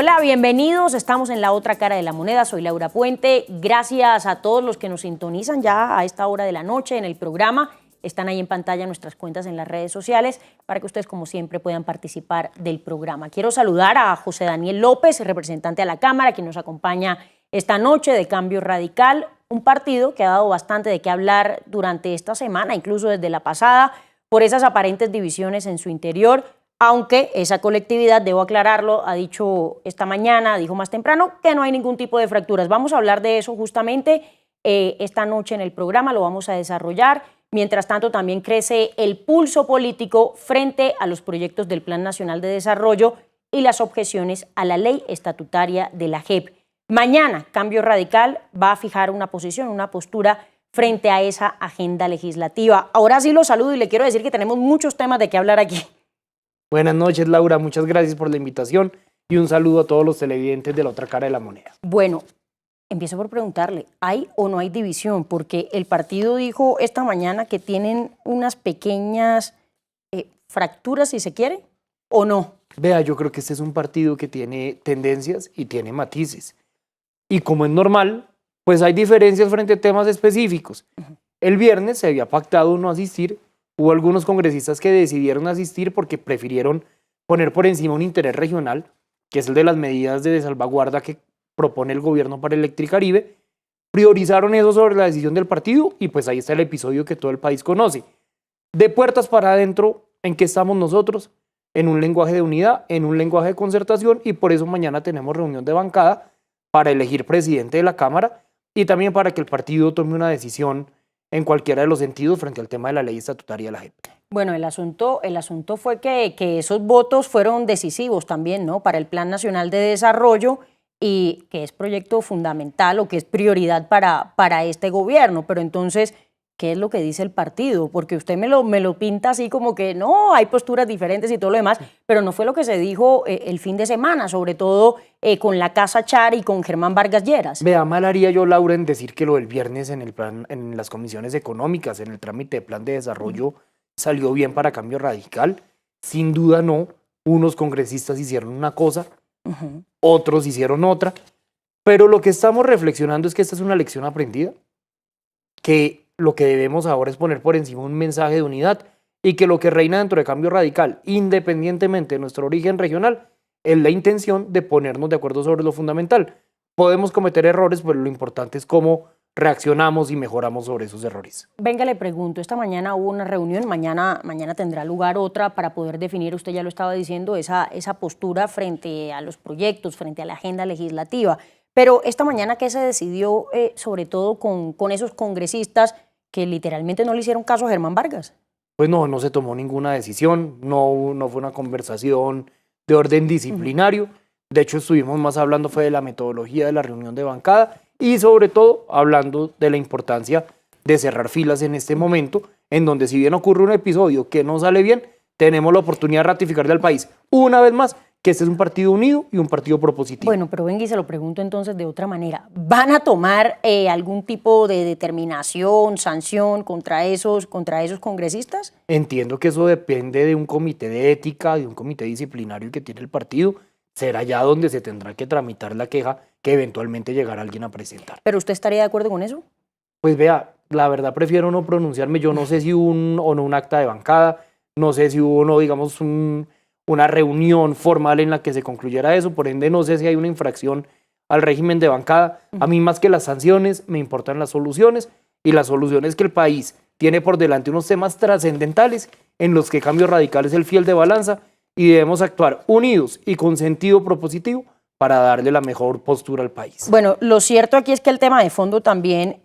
Hola, bienvenidos. Estamos en La Otra Cara de la Moneda. Soy Laura Puente. Gracias a todos los que nos sintonizan ya a esta hora de la noche en el programa. Están ahí en pantalla nuestras cuentas en las redes sociales para que ustedes, como siempre, puedan participar del programa. Quiero saludar a José Daniel López, representante a la Cámara, quien nos acompaña esta noche de Cambio Radical, un partido que ha dado bastante de qué hablar durante esta semana, incluso desde la pasada, por esas aparentes divisiones en su interior, aunque esa colectividad, debo aclararlo, ha dicho esta mañana, dijo más temprano, que no hay ningún tipo de fracturas. Vamos a hablar de eso justamente esta noche en el programa, lo vamos a desarrollar. Mientras tanto, también crece el pulso político frente a los proyectos del Plan Nacional de Desarrollo y las objeciones a la ley estatutaria de la JEP. Mañana, Cambio Radical va a fijar una posición, una postura frente a esa agenda legislativa. Ahora sí lo saludo y le quiero decir que tenemos muchos temas de qué hablar aquí. Buenas noches, Laura. Muchas gracias por la invitación y un saludo a todos los televidentes de La Otra Cara de la Moneda. Bueno, empiezo por preguntarle, ¿hay o no hay división? Porque el partido dijo esta mañana que tienen unas pequeñas fracturas, si se quiere, ¿o no? Vea, yo creo que este es un partido que tiene tendencias y tiene matices. Y como es normal, pues hay diferencias frente a temas específicos. El viernes se había pactado no asistir. Hubo algunos congresistas que decidieron asistir porque prefirieron poner por encima un interés regional, que es el de las medidas de salvaguarda que propone el gobierno para Electricaribe. Priorizaron eso sobre la decisión del partido y pues ahí está el episodio que todo el país conoce. De puertas para adentro, ¿en qué estamos nosotros? En un lenguaje de unidad, en un lenguaje de concertación, y por eso mañana tenemos reunión de bancada para elegir presidente de la Cámara y también para que el partido tome una decisión en cualquiera de los sentidos frente al tema de la ley estatutaria de la JEP. Bueno, el asunto fue que esos votos fueron decisivos también, ¿no? Para el Plan Nacional de Desarrollo y que es proyecto fundamental o que es prioridad para este gobierno. Pero entonces, ¿qué es lo que dice el partido? Porque usted me lo pinta así como que no, hay posturas diferentes y todo lo demás, pero no fue lo que se dijo el fin de semana, sobre todo con la Casa Char y con Germán Vargas Lleras. Vea, mal haría yo, Laura, en decir que lo del viernes en el plan, en las comisiones económicas, en el trámite de plan de desarrollo, salió bien para Cambio Radical. Sin duda no, unos congresistas hicieron una cosa, otros hicieron otra, pero lo que estamos reflexionando es que esta es una lección aprendida, que lo que debemos ahora es poner por encima un mensaje de unidad y que lo que reina dentro de Cambio Radical, independientemente de nuestro origen regional, es la intención de ponernos de acuerdo sobre lo fundamental. Podemos cometer errores, pero lo importante es cómo reaccionamos y mejoramos sobre esos errores. Venga, le pregunto, esta mañana hubo una reunión, mañana tendrá lugar otra para poder definir, usted ya lo estaba diciendo, esa postura frente a los proyectos, frente a la agenda legislativa. Pero esta mañana, ¿qué se decidió, sobre todo con esos congresistas que literalmente no le hicieron caso a Germán Vargas? Pues no se tomó ninguna decisión, no fue una conversación de orden disciplinario. De hecho, estuvimos más hablando fue de la metodología de la reunión de bancada y sobre todo hablando de la importancia de cerrar filas en este momento, en donde si bien ocurre un episodio que no sale bien, tenemos la oportunidad de ratificarle al país una vez más que este es un partido unido y un partido propositivo. Bueno, pero venga y se lo pregunto entonces de otra manera. ¿Van a tomar algún tipo de determinación, sanción contra esos congresistas? Entiendo que eso depende de un comité de ética, de un comité disciplinario que tiene el partido. Será allá donde se tendrá que tramitar la queja que eventualmente llegará alguien a presentar. ¿Pero usted estaría de acuerdo con eso? Pues vea, la verdad prefiero no pronunciarme. Yo no sé si hubo o no un acta de bancada, no sé si hubo o no, digamos, una reunión formal en la que se concluyera eso, por ende no sé si hay una infracción al régimen de bancada. A mí más que las sanciones me importan las soluciones, y la solución es que el país tiene por delante unos temas trascendentales en los que Cambio Radical es el fiel de balanza y debemos actuar unidos y con sentido propositivo para darle la mejor postura al país. Bueno, lo cierto aquí es que el tema de fondo también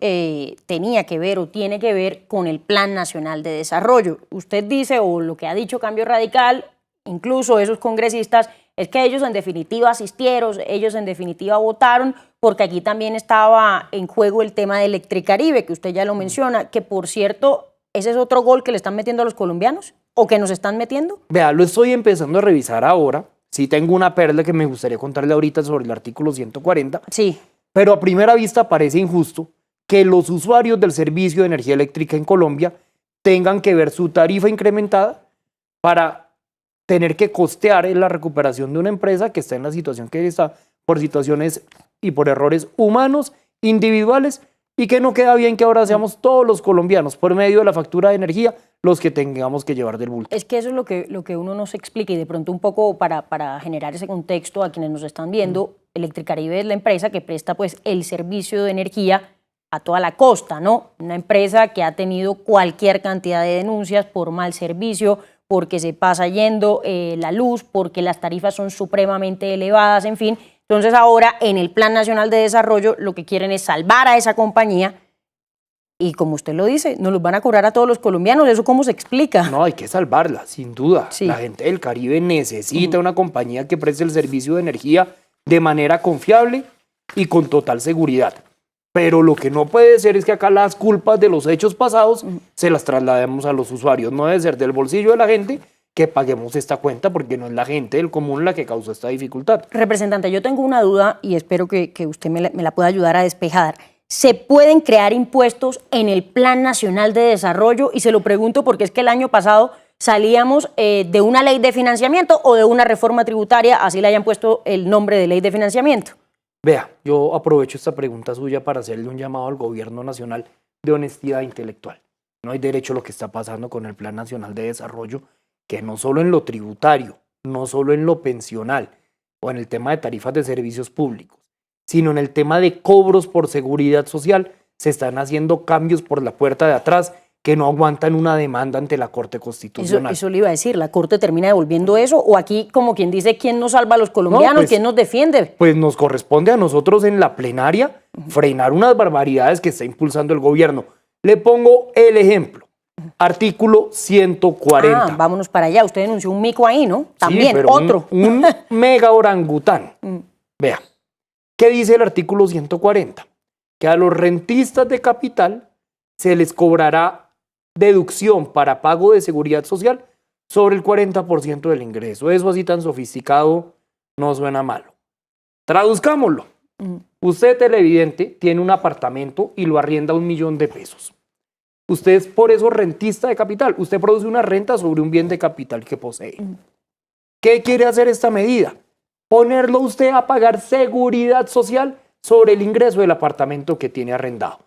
tenía que ver o tiene que ver con el Plan Nacional de Desarrollo. Usted dice, o lo que ha dicho Cambio Radical, incluso esos congresistas, es que ellos en definitiva asistieron, ellos en definitiva votaron, porque aquí también estaba en juego el tema de Electricaribe, que usted ya lo menciona, que por cierto, ese es otro gol que le están metiendo a los colombianos, o que nos están metiendo. Vea, lo estoy empezando a revisar ahora. Sí tengo una perla que me gustaría contarle ahorita sobre el artículo 140. Sí. Pero a primera vista parece injusto que los usuarios del servicio de energía eléctrica en Colombia tengan que ver su tarifa incrementada para tener que costear la recuperación de una empresa que está en la situación que está por situaciones y por errores humanos, individuales, y que no queda bien que ahora seamos todos los colombianos, por medio de la factura de energía, los que tengamos que llevar del bulto. Es que eso es lo que uno no se explica, y de pronto un poco para generar ese contexto a quienes nos están viendo, Electricaribe es la empresa que presta pues el servicio de energía a toda la costa, ¿no? Una empresa que ha tenido cualquier cantidad de denuncias por mal servicio, porque se pasa yendo la luz, porque las tarifas son supremamente elevadas, en fin. Entonces ahora en el Plan Nacional de Desarrollo lo que quieren es salvar a esa compañía y, como usted lo dice, nos los van a cobrar a todos los colombianos. ¿Eso cómo se explica? No, hay que salvarla, sin duda. Sí. La gente del Caribe necesita una compañía que preste el servicio de energía de manera confiable y con total seguridad. Pero lo que no puede ser es que acá las culpas de los hechos pasados se las traslademos a los usuarios. No debe ser del bolsillo de la gente que paguemos esta cuenta, porque no es la gente del común la que causó esta dificultad. Representante, yo tengo una duda y espero que usted me la pueda ayudar a despejar. ¿Se pueden crear impuestos en el Plan Nacional de Desarrollo? Y se lo pregunto porque es que el año pasado salíamos de una ley de financiamiento o de una reforma tributaria, así le hayan puesto el nombre de ley de financiamiento. Vea, yo aprovecho esta pregunta suya para hacerle un llamado al gobierno nacional de honestidad intelectual. No hay derecho a lo que está pasando con el Plan Nacional de Desarrollo, que no solo en lo tributario, no solo en lo pensional o en el tema de tarifas de servicios públicos, sino en el tema de cobros por seguridad social, se están haciendo cambios por la puerta de atrás que no aguantan una demanda ante la Corte Constitucional. Eso le iba a decir, ¿la Corte termina devolviendo eso? ¿O aquí, como quien dice, quién nos salva a los colombianos, pues, quién nos defiende? Pues nos corresponde a nosotros en la plenaria frenar unas barbaridades que está impulsando el gobierno. Le pongo el ejemplo. Artículo 140. Ah, vámonos para allá. Usted denunció un mico ahí, ¿no? También, sí, pero otro. Un mega orangután. Vea, ¿qué dice el artículo 140? Que a los rentistas de capital se les cobrará deducción para pago de seguridad social sobre el 40% del ingreso. Eso así tan sofisticado no suena malo. Traduzcámoslo. Usted, televidente, tiene un apartamento y lo arrienda a $1.000.000 de pesos. Usted es por eso rentista de capital. Usted produce una renta sobre un bien de capital que posee. ¿Qué quiere hacer esta medida? Ponerlo usted a pagar seguridad social sobre el ingreso del apartamento que tiene arrendado.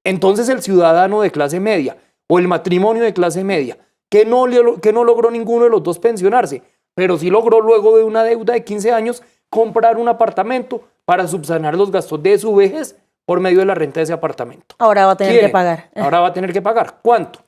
Entonces el ciudadano de clase media o el matrimonio de clase media que no logró ninguno de los dos pensionarse, pero sí logró, luego de una deuda de 15 años, comprar un apartamento para subsanar los gastos de su vejez por medio de la renta de ese apartamento. Ahora va a tener que pagar. Ahora va a tener que pagar. ¿Cuánto?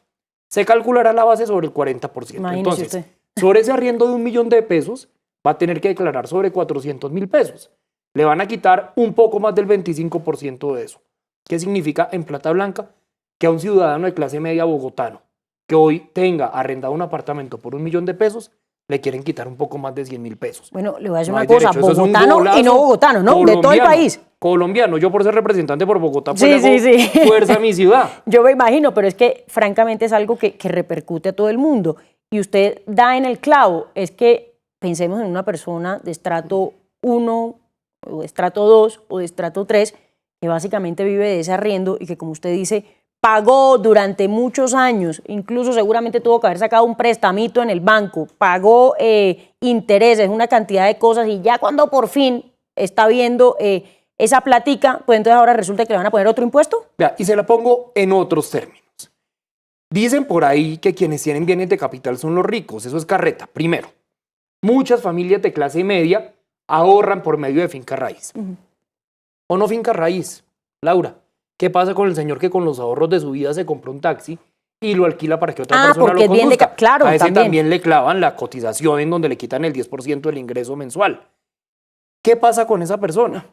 Se calculará la base sobre el 40%. Imagínese Entonces, usted. sobre ese arriendo de $1.000.000 de pesos, va a tener que declarar sobre 400.000 pesos. Le van a quitar un poco más del 25% de eso. ¿Qué significa en plata blanca? Que a un ciudadano de clase media bogotano que hoy tenga arrendado un apartamento por $1.000.000 de pesos, le quieren quitar un poco más de 100.000 pesos. Bueno, le voy a decir No una hay cosa, derecho. Eso es un bogotano y no bogotano, ¿no? De todo el país. Colombiano, yo por ser representante por Bogotá, Sí, pues sí, sí. fuerza a mi ciudad. Yo me imagino, pero es que francamente es algo que repercute a todo el mundo. Y usted da en el clavo, es que pensemos en una persona de estrato 1, o de estrato 2, o de estrato 3, que básicamente vive de ese arriendo y que, como usted dice, pagó durante muchos años, incluso seguramente tuvo que haber sacado un prestamito en el banco, pagó intereses, una cantidad de cosas, y ya cuando por fin está viendo esa platica, pues entonces ahora resulta que le van a poner otro impuesto. Vea, y se la pongo en otros términos. Dicen por ahí que quienes tienen bienes de capital son los ricos. Eso es carreta. Primero, muchas familias de clase media ahorran por medio de finca raíz. ¿O no finca raíz? Laura, ¿qué pasa con el señor que con los ahorros de su vida se compró un taxi y lo alquila para que otra persona porque lo conduzca? Claro, a ese también le clavan la cotización, en donde le quitan el 10% del ingreso mensual. ¿Qué pasa con esa persona?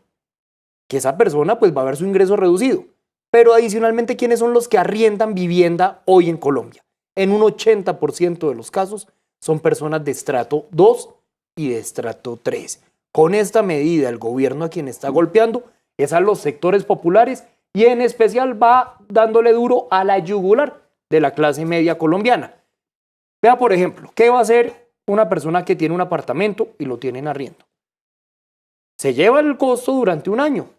Que esa persona pues va a ver su ingreso reducido. Pero adicionalmente, ¿quiénes son los que arriendan vivienda hoy en Colombia? En un 80% de los casos son personas de estrato 2 y de estrato 3. Con esta medida, el gobierno a quien está golpeando es a los sectores populares, y en especial va dándole duro a la yugular de la clase media colombiana. Vea, por ejemplo, ¿qué va a hacer una persona que tiene un apartamento y lo tiene en arriendo? Se lleva el costo durante un año,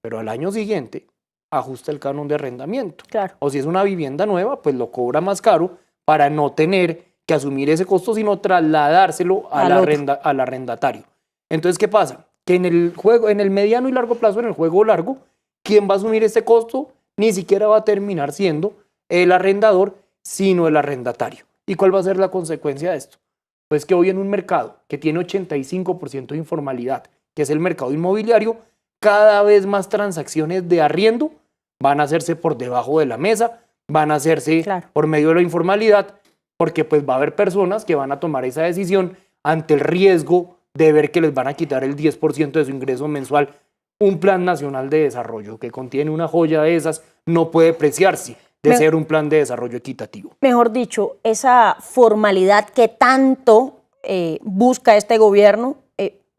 pero al año siguiente ajusta el canon de arrendamiento. Claro. O si es una vivienda nueva, pues lo cobra más caro para no tener que asumir ese costo, sino trasladárselo al arrendatario. Entonces, ¿qué pasa? Que en el mediano y largo plazo, en el juego largo, ¿quién va a asumir este costo? Ni siquiera va a terminar siendo el arrendador, sino el arrendatario. ¿Y cuál va a ser la consecuencia de esto? Pues que hoy en un mercado que tiene 85% de informalidad, que es el mercado inmobiliario, cada vez más transacciones de arriendo van a hacerse por debajo de la mesa, van a hacerse por medio de la informalidad, porque pues va a haber personas que van a tomar esa decisión ante el riesgo de ver que les van a quitar el 10% de su ingreso mensual. Un plan nacional de desarrollo que contiene una joya de esas no puede preciarse de ser un plan de desarrollo equitativo. Mejor dicho, esa formalidad que tanto busca este gobierno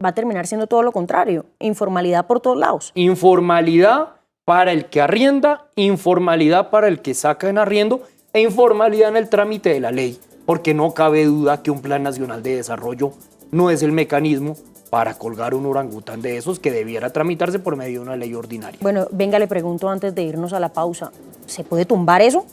va a terminar siendo todo lo contrario, informalidad por todos lados. Informalidad para el que arrienda, informalidad para el que saca en arriendo e informalidad en el trámite de la ley, porque no cabe duda que un plan nacional de desarrollo no es el mecanismo para colgar un orangután de esos que debiera tramitarse por medio de una ley ordinaria. Bueno, venga, le pregunto antes de irnos a la pausa, ¿se puede tumbar eso?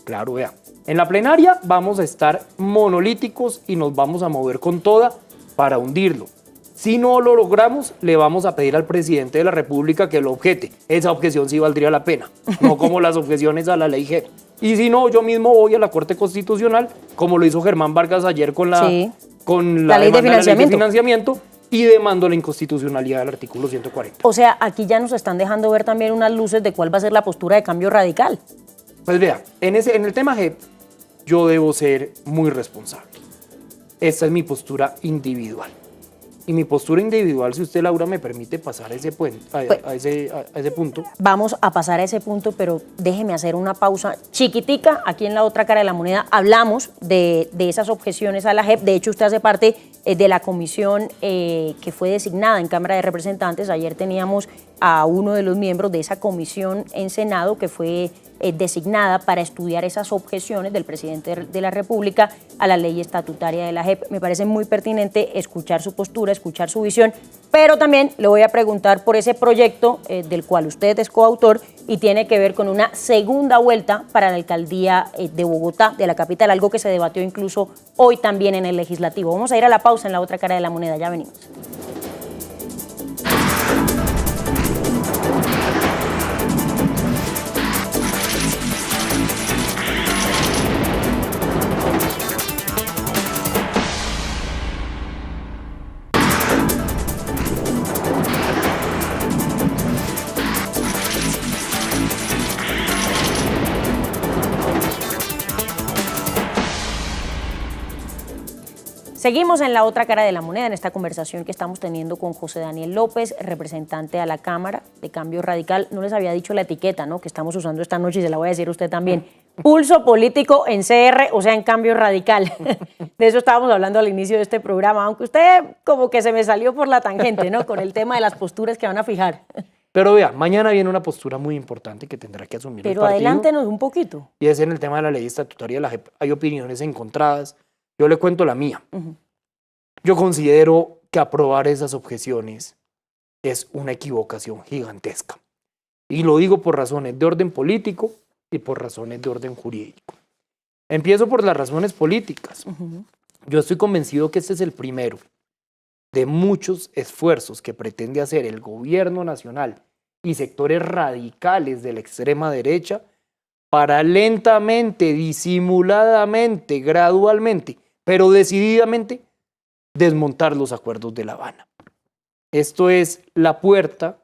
Claro, vea. En la plenaria vamos a estar monolíticos y nos vamos a mover con toda para hundirlo. Si no lo logramos, le vamos a pedir al presidente de la República que lo objete. Esa objeción sí valdría la pena, no como las objeciones a la ley GEP. Y si no, yo mismo voy a la Corte Constitucional, como lo hizo Germán Vargas ayer con la ley de financiamiento, y demando la inconstitucionalidad del artículo 140. O sea, aquí ya nos están dejando ver también unas luces de cuál va a ser la postura de Cambio Radical. Pues vea, en el tema GEP, yo debo ser muy responsable. Esta es mi postura individual. Y mi postura individual, si usted, Laura, me permite pasar a ese punto. Vamos a pasar a ese punto, pero déjeme hacer una pausa chiquitica. Aquí en la otra cara de la moneda hablamos de esas objeciones a la JEP. De hecho, usted hace parte de la comisión que fue designada en Cámara de Representantes. Ayer teníamos a uno de los miembros de esa comisión en Senado que fue designada para estudiar esas objeciones del presidente de la República a la ley estatutaria de la JEP. Me parece muy pertinente escuchar su postura, escuchar su visión, pero también le voy a preguntar por ese proyecto del cual usted es coautor y tiene que ver con una segunda vuelta para la alcaldía de Bogotá, de la capital, algo que se debatió incluso hoy también en el legislativo. Vamos a ir a la pausa en la otra cara de la moneda, ya venimos. Seguimos en la otra cara de la moneda, en esta conversación que estamos teniendo con José Daniel López, representante a la Cámara de Cambio Radical. No les había dicho la etiqueta, ¿no?, que estamos usando esta noche y se la voy a decir a usted también. Pulso político en CR, o sea, en Cambio Radical. De eso estábamos hablando al inicio de este programa, aunque usted como que se me salió por la tangente, ¿no?, con el tema de las posturas que van a fijar. Pero vea, mañana viene una postura muy importante que tendrá que asumir el partido. Pero adelántenos un poquito. Y es en el tema de la ley estatutaria de la JEP. Hay opiniones encontradas. Yo le cuento la mía. Yo considero que aprobar esas objeciones es una equivocación gigantesca. Y lo digo por razones de orden político y por razones de orden jurídico. Empiezo por las razones políticas. Yo estoy convencido que este es el primero de muchos esfuerzos que pretende hacer el gobierno nacional y sectores radicales de la extrema derecha para lentamente, disimuladamente, gradualmente, pero decididamente desmontar los acuerdos de La Habana. Esto es la puerta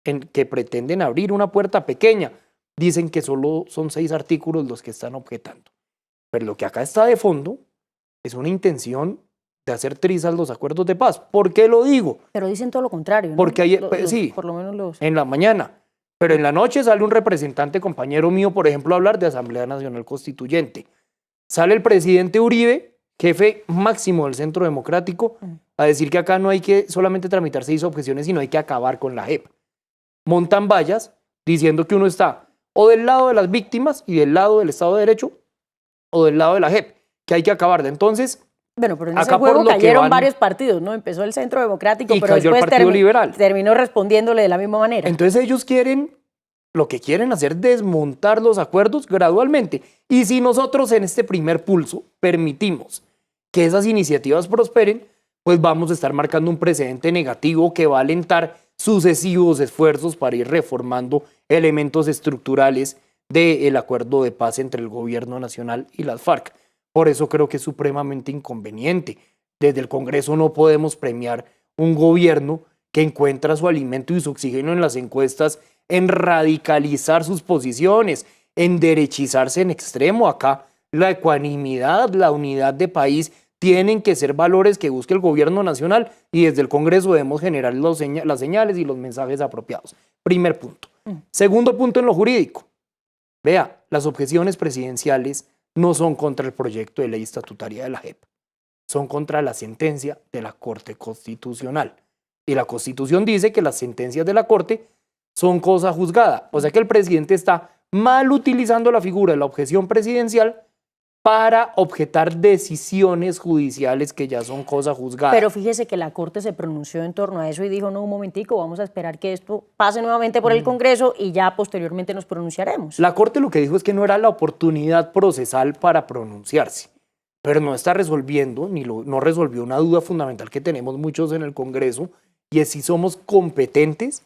en que pretenden abrir, una puerta pequeña. Dicen que solo son 6 artículos los que están objetando. Pero lo que acá está de fondo es una intención de hacer trizas los acuerdos de paz. ¿Por qué lo digo? Pero dicen todo lo contrario, ¿no? Porque ayer, sí, por lo menos en la mañana. Pero en la noche sale un representante compañero mío, por ejemplo, a hablar de Asamblea Nacional Constituyente. Sale el presidente Uribe, jefe máximo del Centro Democrático, a decir que acá no hay que solamente tramitar 6 objeciones, sino hay que acabar con la JEP. Montan vallas diciendo que uno está o del lado de las víctimas y del lado del Estado de Derecho, o del lado de la JEP, que hay que acabar de entonces. Bueno, pero en ese juego cayeron varios partidos, ¿no? Empezó el Centro Democrático, pero después terminó respondiéndole de la misma manera. Entonces ellos quieren lo que quieren hacer es desmontar los acuerdos gradualmente. Y si nosotros en este primer pulso permitimos que esas iniciativas prosperen, pues vamos a estar marcando un precedente negativo que va a alentar sucesivos esfuerzos para ir reformando elementos estructurales del acuerdo de paz entre el gobierno nacional y las FARC. Por eso creo que es supremamente inconveniente. Desde el Congreso no podemos premiar un gobierno que encuentra su alimento y su oxígeno en las encuestas, en radicalizar sus posiciones, en derechizarse en extremo. Acá la ecuanimidad, la unidad de país tienen que ser valores que busque el gobierno nacional y desde el Congreso debemos generar las señales y los mensajes apropiados. Primer punto. Segundo punto en lo jurídico. Vea, las objeciones presidenciales no son contra el proyecto de ley estatutaria de la JEP, son contra la sentencia de la Corte Constitucional. Y la Constitución dice que las sentencias de la Corte son cosa juzgada. O sea que el presidente está mal utilizando la figura de la objeción presidencial para objetar decisiones judiciales que ya son cosa juzgada. Pero fíjese que la Corte se pronunció en torno a eso y dijo, no, un momentico, vamos a esperar que esto pase nuevamente por el Congreso y ya posteriormente nos pronunciaremos. La Corte lo que dijo es que no era la oportunidad procesal para pronunciarse, pero no está resolviendo, no resolvió una duda fundamental que tenemos muchos en el Congreso, y es si somos competentes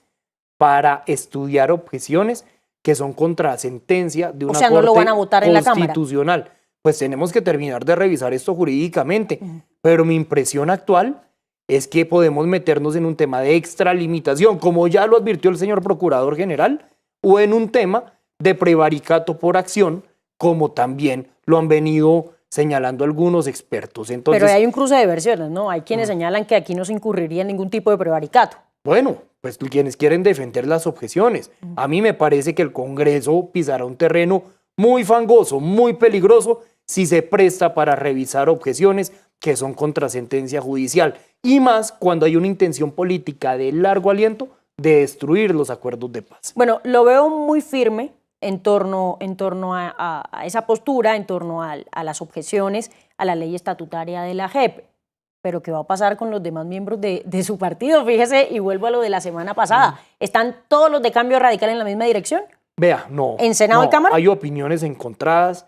para estudiar objeciones que son contra sentencia de una no lo van a votar en la Cámara. Constitucional. Pues tenemos que terminar de revisar esto jurídicamente. Pero mi impresión actual es que podemos meternos en un tema de extralimitación, como ya lo advirtió el señor Procurador General, o en un tema de prevaricato por acción, como también lo han venido señalando algunos expertos. Entonces, pero hay un cruce de versiones, ¿no? Hay quienes señalan que aquí no se incurriría en ningún tipo de prevaricato. Bueno, pues quienes quieren defender las objeciones. A mí me parece que el Congreso pisará un terreno muy fangoso, muy peligroso, si se presta para revisar objeciones que son contra sentencia judicial, y más cuando hay una intención política de largo aliento de destruir los acuerdos de paz. Bueno, lo veo muy firme en torno a esa postura, en torno a las objeciones a la ley estatutaria de la JEP. Pero ¿qué va a pasar con los demás miembros de su partido? Fíjese, y vuelvo a lo de la semana pasada. ¿Están todos los de Cambio Radical en la misma dirección? Vea, no. ¿En Senado y Cámara? Hay opiniones encontradas.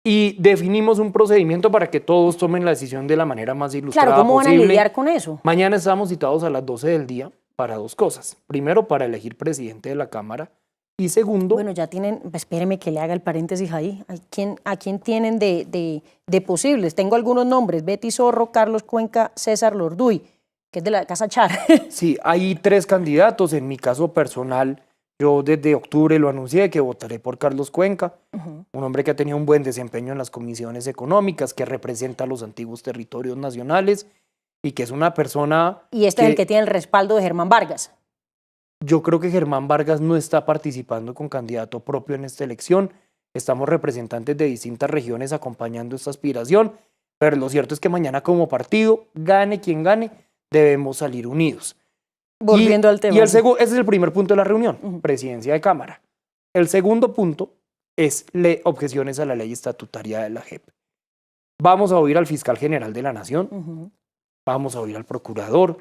Y definimos un procedimiento para que todos tomen la decisión de la manera más ilustrada posible. Claro, ¿cómo posible. van a lidiar con eso? Mañana estamos citados a las 12 del día para dos cosas. Primero, para elegir presidente de la Cámara. Y segundo... Bueno, ya tienen... Espéreme que le haga el paréntesis ahí. ¿A quién tienen de posibles? Tengo algunos nombres. Betty Zorro, Carlos Cuenca, César Lorduy, que es de la Casa Char. Sí, hay 3 candidatos. En mi caso personal, yo desde octubre lo anuncié que votaré por Carlos Cuenca, un hombre que ha tenido un buen desempeño en las comisiones económicas, que representa los antiguos territorios nacionales y que es una persona... Y este es el que tiene el respaldo de Germán Vargas. Yo creo que Germán Vargas no está participando con candidato propio en esta elección. Estamos representantes de distintas regiones acompañando esta aspiración, pero lo cierto es que mañana como partido, gane quien gane, debemos salir unidos. Volviendo al tema. Y ese es el primer punto de la reunión, presidencia de Cámara. El segundo punto es objeciones a la ley estatutaria de la JEP. Vamos a oír al fiscal general de la Nación, vamos a oír al procurador,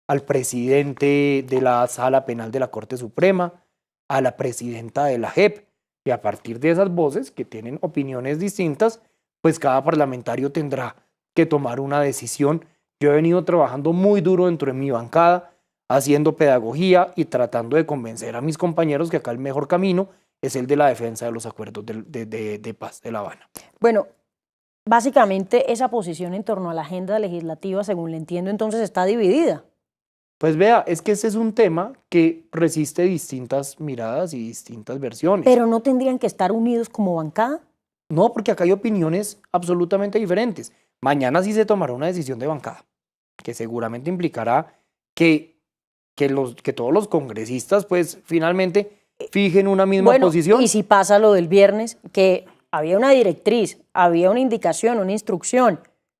al presidente de la Sala Penal de la Corte Suprema, a la presidenta de la JEP, y a partir de esas voces que tienen opiniones distintas, pues cada parlamentario tendrá que tomar una decisión. Yo he venido trabajando muy duro dentro de mi bancada, haciendo pedagogía y tratando de convencer a mis compañeros que acá el mejor camino es el de la defensa de los acuerdos de paz de La Habana. Bueno, básicamente esa posición en torno a la agenda legislativa, según le entiendo, entonces está dividida. Pues vea, es que ese es un tema que resiste distintas miradas y distintas versiones. ¿Pero no tendrían que estar unidos como bancada? No, porque acá hay opiniones absolutamente diferentes. Mañana sí se tomará una decisión de bancada, que seguramente implicará que todos los congresistas pues finalmente fijen una misma posición. Y si pasa lo del viernes, que había una directriz, había una indicación, una instrucción,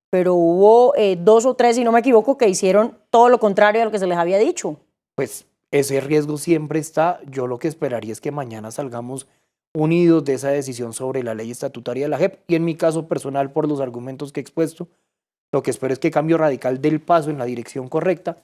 pero hubo 2 o 3, si no me equivoco, que hicieron todo lo contrario a lo que se les había dicho. Pues ese riesgo siempre está. Yo lo que esperaría es que mañana salgamos unidos de esa decisión sobre la ley estatutaria de la JEP, y en mi caso personal, por los argumentos que he expuesto, lo que espero es que Cambio Radical dé el paso en la dirección correcta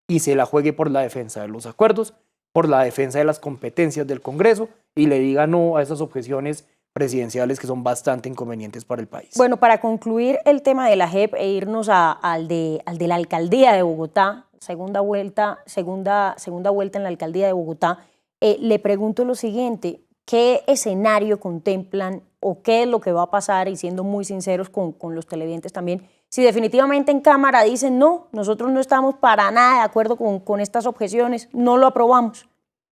y se la juegue por la defensa de los acuerdos, por la defensa de las competencias del Congreso y le diga no a esas objeciones presidenciales que son bastante inconvenientes para el país. Bueno, para concluir el tema de la JEP e irnos al de la alcaldía de Bogotá, segunda vuelta en la alcaldía de Bogotá, le pregunto lo siguiente: ¿qué escenario contemplan o qué es lo que va a pasar? Y siendo muy sinceros con los televidentes también, si definitivamente en Cámara dicen no, nosotros no estamos para nada de acuerdo con estas objeciones, no lo aprobamos.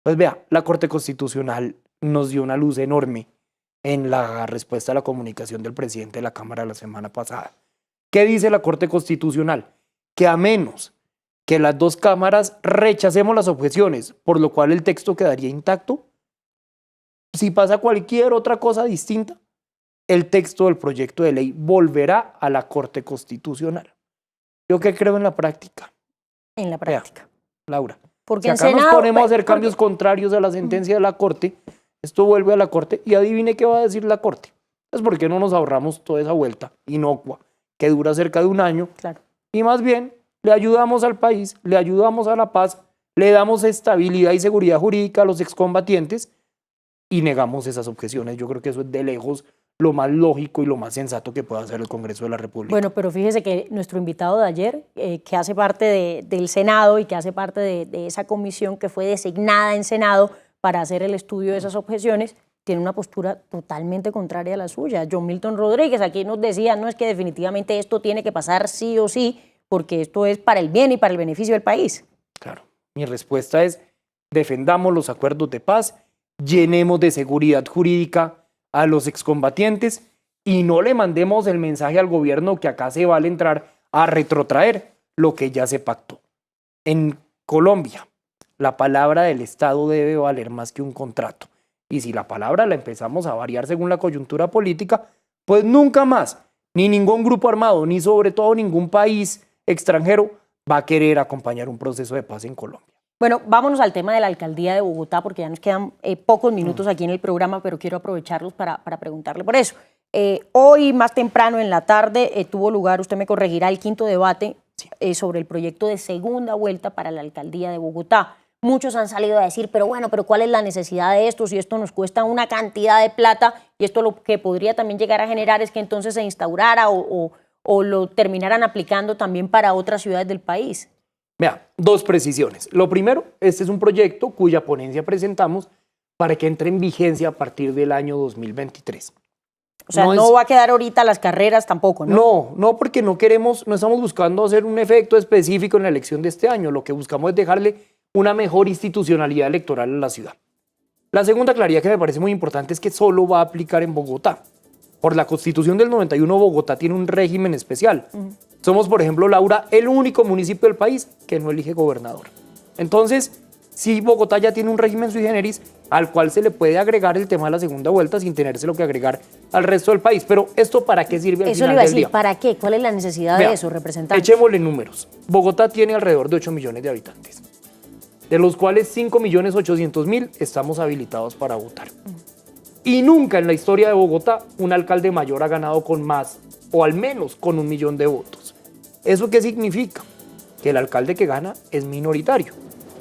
Pues vea, la Corte Constitucional nos dio una luz enorme en la respuesta a la comunicación del presidente de la Cámara la semana pasada. ¿Qué dice la Corte Constitucional? Que a menos que las dos cámaras rechacemos las objeciones, por lo cual el texto quedaría intacto, si pasa cualquier otra cosa distinta, el texto del proyecto de ley volverá a la Corte Constitucional. ¿Yo qué creo en la práctica? En la práctica. Vea, Laura, porque si acá nos ponemos a hacer cambios contrarios a la sentencia de la Corte, esto vuelve a la Corte y adivine qué va a decir la Corte. Es porque no nos ahorramos toda esa vuelta inocua que dura cerca de un año. Claro. Y más bien le ayudamos al país, le ayudamos a la paz, le damos estabilidad y seguridad jurídica a los excombatientes y negamos esas objeciones. Yo creo que eso es de lejos lo más lógico y lo más sensato que pueda hacer el Congreso de la República. Bueno, pero fíjese que nuestro invitado de ayer, que hace parte del Senado y que hace parte de esa comisión que fue designada en Senado para hacer el estudio de esas objeciones, tiene una postura totalmente contraria a la suya. John Milton Rodríguez aquí nos decía, no, es que definitivamente esto tiene que pasar sí o sí, porque esto es para el bien y para el beneficio del país. Claro, mi respuesta es: defendamos los acuerdos de paz, llenemos de seguridad jurídica a los excombatientes y no le mandemos el mensaje al gobierno que acá se vale entrar a retrotraer lo que ya se pactó. En Colombia, la palabra del Estado debe valer más que un contrato. Y si la palabra la empezamos a variar según la coyuntura política, pues nunca más, ni ningún grupo armado, ni sobre todo ningún país extranjero va a querer acompañar un proceso de paz en Colombia. Bueno, vámonos al tema de la alcaldía de Bogotá, porque ya nos quedan pocos minutos aquí en el programa, pero quiero aprovecharlos para preguntarle por eso. Hoy, más temprano en la tarde, tuvo lugar, usted me corregirá, el quinto debate sobre el proyecto de segunda vuelta para la alcaldía de Bogotá. Muchos han salido a decir, pero bueno, pero ¿cuál es la necesidad de esto? Si esto nos cuesta una cantidad de plata y esto lo que podría también llegar a generar es que entonces se instaurara o lo terminaran aplicando también para otras ciudades del país. Vea, dos precisiones. Lo primero, este es un proyecto cuya ponencia presentamos para que entre en vigencia a partir del año 2023. O sea, no va a quedar ahorita las carreras tampoco, ¿no? No, porque no estamos buscando hacer un efecto específico en la elección de este año. Lo que buscamos es dejarle una mejor institucionalidad electoral a la ciudad. La segunda claridad que me parece muy importante es que solo va a aplicar en Bogotá. Por la Constitución del 91, Bogotá tiene un régimen especial. Somos, por ejemplo, Laura, el único municipio del país que no elige gobernador. Entonces, sí, Bogotá ya tiene un régimen sui generis al cual se le puede agregar el tema de la segunda vuelta sin tenérselo que agregar al resto del país. Pero, ¿esto para qué sirve al final del día? ¿Para qué? ¿Cuál es la necesidad de eso, representante? Echémosle números. Bogotá tiene alrededor de 8 millones de habitantes, de los cuales 5.800.000 estamos habilitados para votar. Y nunca en la historia de Bogotá un alcalde mayor ha ganado con más, o al menos con 1 millón de votos. ¿Eso qué significa? Que el alcalde que gana es minoritario.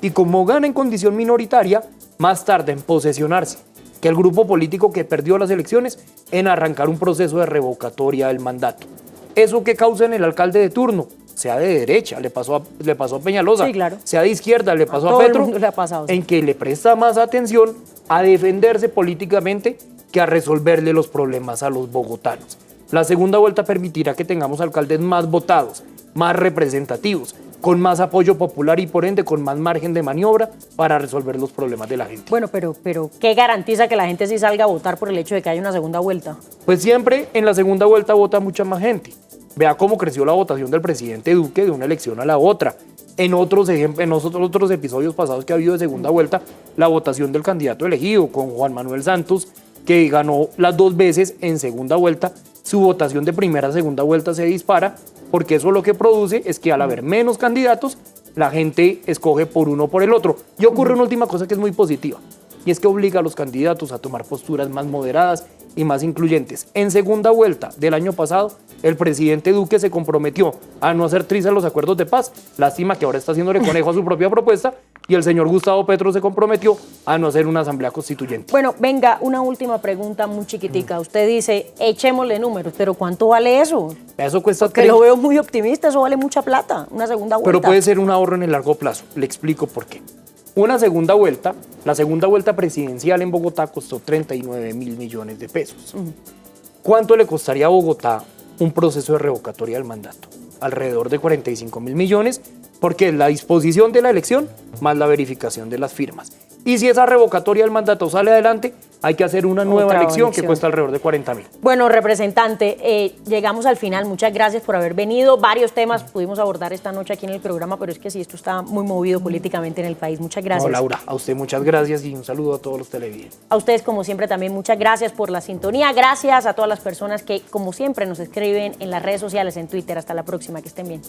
Y como gana en condición minoritaria, más tarda en posesionarse que el grupo político que perdió las elecciones en arrancar un proceso de revocatoria del mandato. ¿Eso qué causa en el alcalde de turno? Sea de derecha, le pasó a Peñalosa, sí, claro. Sea de izquierda, le pasó a Petro, le ha pasado, sí. En que le presta más atención a defenderse políticamente que a resolverle los problemas a los bogotanos. La segunda vuelta permitirá que tengamos alcaldes más votados, más representativos, con más apoyo popular y por ende con más margen de maniobra para resolver los problemas de la gente. Bueno, pero ¿qué garantiza que la gente sí salga a votar por el hecho de que haya una segunda vuelta? Pues siempre en la segunda vuelta vota mucha más gente. Vea cómo creció la votación del presidente Duque de una elección a la otra. En otros episodios pasados que ha habido de segunda vuelta, la votación del candidato elegido con Juan Manuel Santos, que ganó las 2 veces en segunda vuelta, su votación de primera a segunda vuelta se dispara, porque eso lo que produce es que al haber menos candidatos, la gente escoge por uno o por el otro. Y ocurre una última cosa que es muy positiva, y es que obliga a los candidatos a tomar posturas más moderadas y más incluyentes. En segunda vuelta del año pasado, el presidente Duque se comprometió a no hacer trizas los acuerdos de paz. Lástima que ahora está haciéndole conejo a su propia propuesta, y el señor Gustavo Petro se comprometió a no hacer una asamblea constituyente. Bueno, venga, una última pregunta muy chiquitica. Usted dice, echémosle números, pero ¿cuánto vale eso? Eso cuesta Que lo veo muy optimista, eso vale mucha plata, una segunda vuelta. Pero puede ser un ahorro en el largo plazo. Le explico por qué. Una segunda vuelta, la segunda vuelta presidencial en Bogotá costó 39.000 millones de pesos. ¿Cuánto le costaría a Bogotá un proceso de revocatoria del mandato? Alrededor de 45.000 millones, porque es la disposición de la elección más la verificación de las firmas. Y si esa revocatoria del mandato sale adelante, hay que hacer una nueva elección que cuesta alrededor de 40.000. Bueno, representante, llegamos al final. Muchas gracias por haber venido. Varios temas pudimos abordar esta noche aquí en el programa, pero es que sí, esto está muy movido políticamente en el país. Muchas gracias. No, Laura, a usted muchas gracias y un saludo a todos los televidentes. A ustedes, como siempre, también muchas gracias por la sintonía. Gracias a todas las personas que, como siempre, nos escriben en las redes sociales, en Twitter. Hasta la próxima, que estén bien.